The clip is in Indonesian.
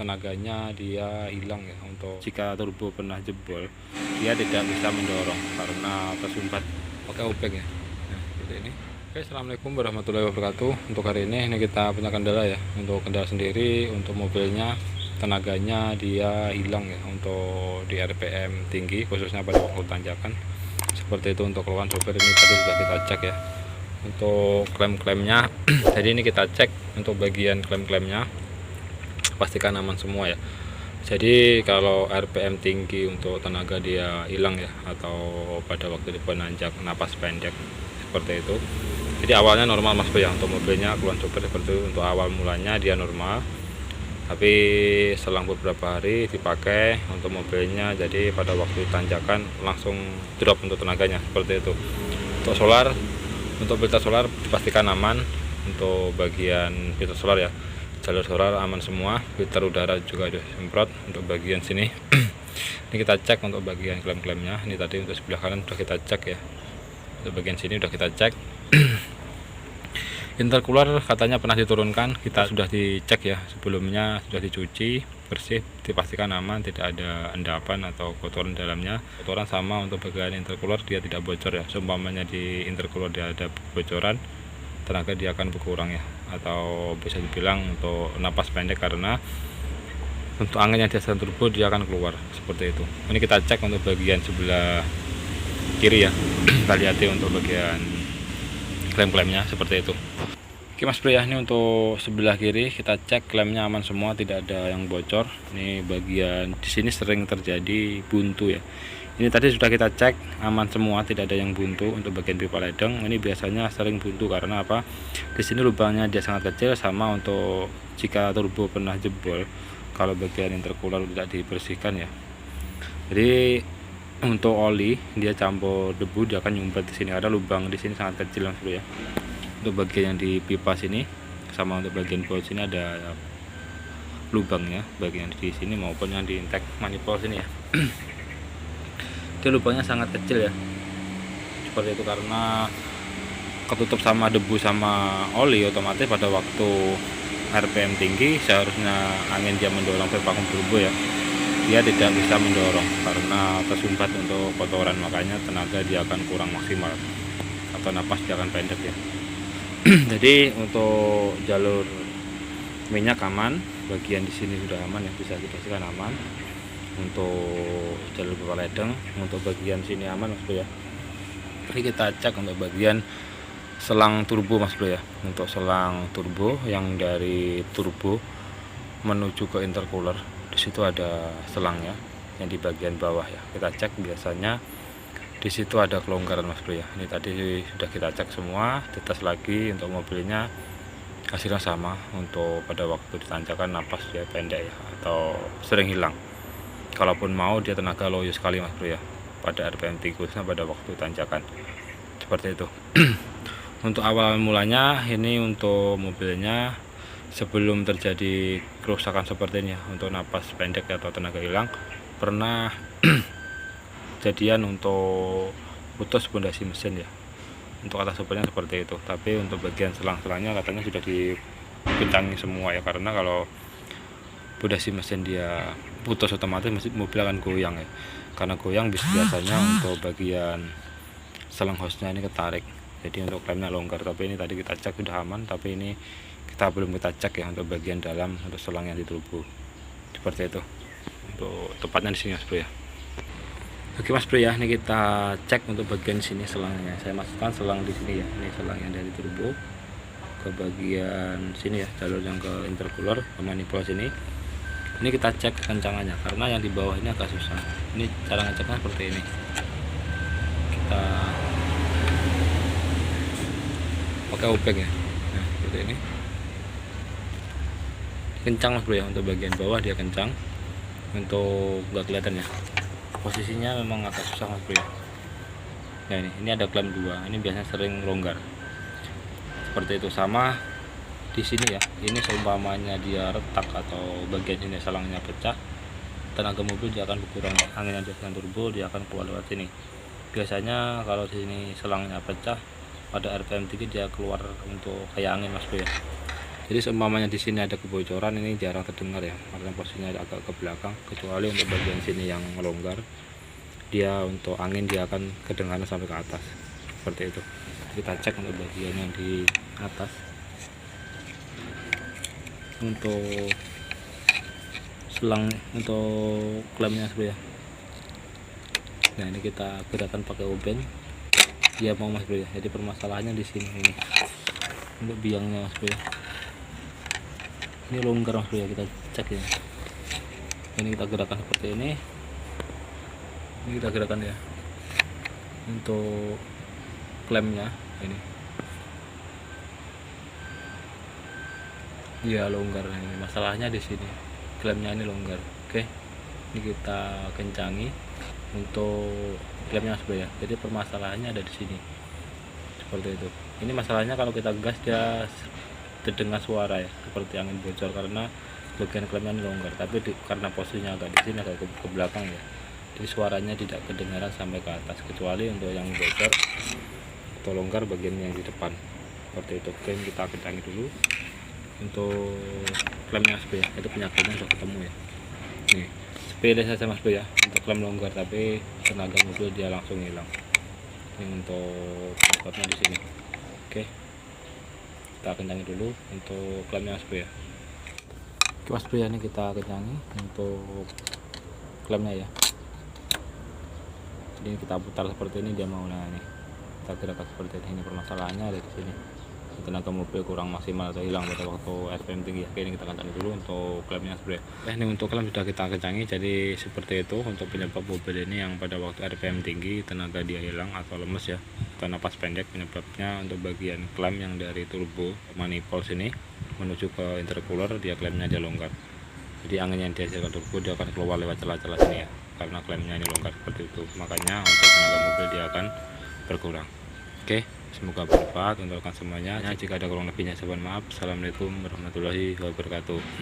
tenaganya dia hilang ya. Untuk jika turbo pernah jebol, dia tidak bisa mendorong karena tersumbat pakai obeng ya. Nah, seperti ini. Oke, assalamualaikum warahmatullahi wabarakatuh. Untuk hari ini kita punya kendala ya. Untuk kendala sendiri, untuk mobilnya tenaganya dia hilang ya. Untuk di RPM tinggi, khususnya pada waktu tanjakan. Seperti itu. Untuk keluhan sopir ini tadi sudah kita cek ya. Untuk klaim-klaimnya jadi ini kita cek untuk bagian klaim-klaimnya, pastikan aman semua ya. Jadi kalau RPM tinggi untuk tenaga dia hilang ya, atau pada waktu di penanjak napas pendek seperti itu. Jadi awalnya normal mas ya, untuk mobilnya keluhan sopir seperti itu. Untuk awal mulanya dia normal, tapi selang beberapa hari dipakai untuk mobilnya, jadi pada waktu tanjakan langsung drop untuk tenaganya seperti itu. Untuk solar, untuk filter solar dipastikan aman. Untuk bagian filter solar ya, jalur solar aman semua. Filter udara juga ada semprot. Untuk bagian sini ini kita cek untuk bagian klaim-klaimnya. Ini tadi untuk sebelah kanan sudah kita cek ya. Untuk bagian sini sudah kita cek. Intercooler katanya pernah diturunkan, kita sudah dicek ya, sebelumnya sudah dicuci bersih, dipastikan aman, tidak ada endapan atau kotoran dalamnya. Kotoran sama untuk bagian intercooler dia tidak bocor ya. Seumpamanya di intercooler dia ada bocoran, tenaga dia akan berkurang ya, atau bisa dibilang untuk napas pendek, karena untuk angin yang di atas turbo dia akan keluar seperti itu. Ini kita cek untuk bagian sebelah kiri ya. Kita lihat untuk bagian klaim-klaimnya seperti itu. Oke mas bro ya, ini untuk sebelah kiri kita cek klaimnya aman semua, tidak ada yang bocor. Ini bagian di sini sering terjadi buntu ya. Ini tadi sudah kita cek aman semua, tidak ada yang buntu. Untuk bagian pipa ledeng ini biasanya sering buntu karena apa? Di sini lubangnya dia sangat kecil, sama untuk jika turbo pernah jebol, kalau bagian intercooler tidak dibersihkan ya. Jadi untuk oli dia campur debu, dia akan nyumpet di sini. Ada lubang di sini sangat kecil mas bro ya. Untuk bagian yang di pipa sini sama untuk bagian baut sini ada lubangnya, bagian di sini maupun yang di intake manifold sini ya. Itu lubangnya sangat kecil ya, seperti itu karena ketutup sama debu sama oli. Otomatis pada waktu RPM tinggi seharusnya angin dia mendorong vakum turbo ya, dia tidak bisa mendorong karena tersumbat untuk kotoran, makanya tenaga dia akan kurang maksimal atau napas dia akan pendek ya. Jadi untuk jalur minyak aman, bagian di sini sudah aman ya, bisa dipastikan aman. Untuk jalur pipa ledeng, untuk bagian sini aman mas bro ya. Ini kita cek untuk bagian selang turbo mas bro ya. Untuk selang turbo yang dari turbo menuju ke intercooler, di situ ada selangnya yang di bagian bawah ya. Kita cek biasanya di situ ada kelonggaran mas bro ya. Ini tadi sudah kita cek semua, dites lagi. Untuk mobilnya hasilnya sama, untuk pada waktu ditanjakan napas dia pendek ya, atau sering hilang. Kalaupun mau dia tenaga loyo sekali mas bro ya, pada RPM tinggi khususnya pada waktu tanjakan seperti itu. Untuk awal mulanya ini untuk mobilnya sebelum terjadi kerusakan seperti ini ya, untuk napas pendek atau tenaga hilang, pernah kejadian untuk putus pondasi mesin ya. Untuk atas sopirnya seperti itu, tapi untuk bagian selang-selangnya katanya sudah dikencangi semua ya, karena kalau pondasi mesin dia putus otomatis mobil akan goyang ya. Karena goyang biasanya untuk bagian selang hostnya ini ketarik, jadi untuk klaimnya longgar. Tapi ini tadi kita cek sudah aman, tapi ini kita belum kita cek ya untuk bagian dalam, untuk selang yang di turbo seperti itu. Untuk tepatnya di sini mas bro ya. Oke mas bro ya, ini kita cek untuk bagian sini selangnya. Saya masukkan selang di sini ya. Ini selang yang dari turbo ke bagian sini ya, jalur yang ke intercooler ke manifold sini. Ini kita cek kencangannya, karena yang di bawah ini agak susah. Ini cara ngeceknya seperti ini. Kita pakai obeng ya. Nah, seperti ini. Kencang mas bro ya, untuk bagian bawah dia kencang. Untuk nggak kelihatan ya, posisinya memang agak susah mas bro ya. Nah ini ada klaim 2, ini biasanya sering longgar seperti itu. Sama di sini ya, ini seumpamanya dia retak atau bagian ini selangnya pecah, tenaga mobil dia akan berkurang, angin yang dengan turbo dia akan keluar lewat sini. Biasanya kalau di sini selangnya pecah pada RPM tinggi dia keluar untuk kayak angin mas bro ya. Jadi seumpamanya di sini ada kebocoran, ini jarang terdengar ya, karena posisinya agak ke belakang. Kecuali untuk bagian sini yang longgar, dia untuk angin dia akan kedengaran sampai ke atas seperti itu. Kita cek untuk bagian yang di atas. Untuk selang untuk klemnya ya. Nah ini kita gerakkan pakai oben, dia mau mas bro ya. Jadi permasalahannya di sini ini untuk biangnya mas bro ya. Ini longgar mas bro ya, kita cek ya. Ini kita gerakan seperti ini kita gerakan ya. Untuk klemnya ini dia longgar. Ini masalahnya di sini, klemnya ini longgar. Oke, ini kita kencangi untuk klemnya mas bro ya. Jadi permasalahannya ada di sini seperti itu. Ini masalahnya kalau kita gas dia terdengar suara ya, seperti angin bocor karena bagian klemnya ini longgar. Tapi karena posisinya agak di sini, agak ke belakang ya, jadi suaranya tidak kedengaran sampai ke atas. Kecuali untuk yang bocor atau longgar bagian yang di depan seperti itu. Oke, kita kencangi dulu untuk klemnya mas bro ya. Itu penyakitnya sudah ketemu ya. Nih sepele saja mas bro ya untuk klem longgar, tapi tenaga mobil dia langsung hilang. Ini untuk penyebabnya di sini. Oke, kita kencangi dulu untuk klemnya mas bro ya. Oke mas bro ya, ini kita kencangi untuk klemnya ya. Jadi kita putar seperti ini, dia mau. Nah ini kita gerakan seperti ini. Permasalahannya ada di sini, tenaga mobil kurang maksimal atau hilang pada waktu RPM tinggi. Oke, ini kita kencangi dulu untuk klemnya mas bro ya. Ini untuk klem sudah kita kencangi. Jadi seperti itu untuk penyebab mobil ini yang pada waktu RPM tinggi tenaga dia hilang atau lemes ya, atau napas pendek. Penyebabnya untuk bagian klem yang dari turbo manifold sini menuju ke intercooler, dia klemnya dia longgar. Jadi angin yang dihasilkan turbo dia akan keluar lewat celah-celah sini ya, karena klemnya ini longgar seperti itu. Makanya untuk tenaga mobil dia akan berkurang. Oke, semoga bermanfaat untuk rekan semuanya. Jika ada kurang lebihnya saya mohon maaf. Assalamualaikum warahmatullahi wabarakatuh.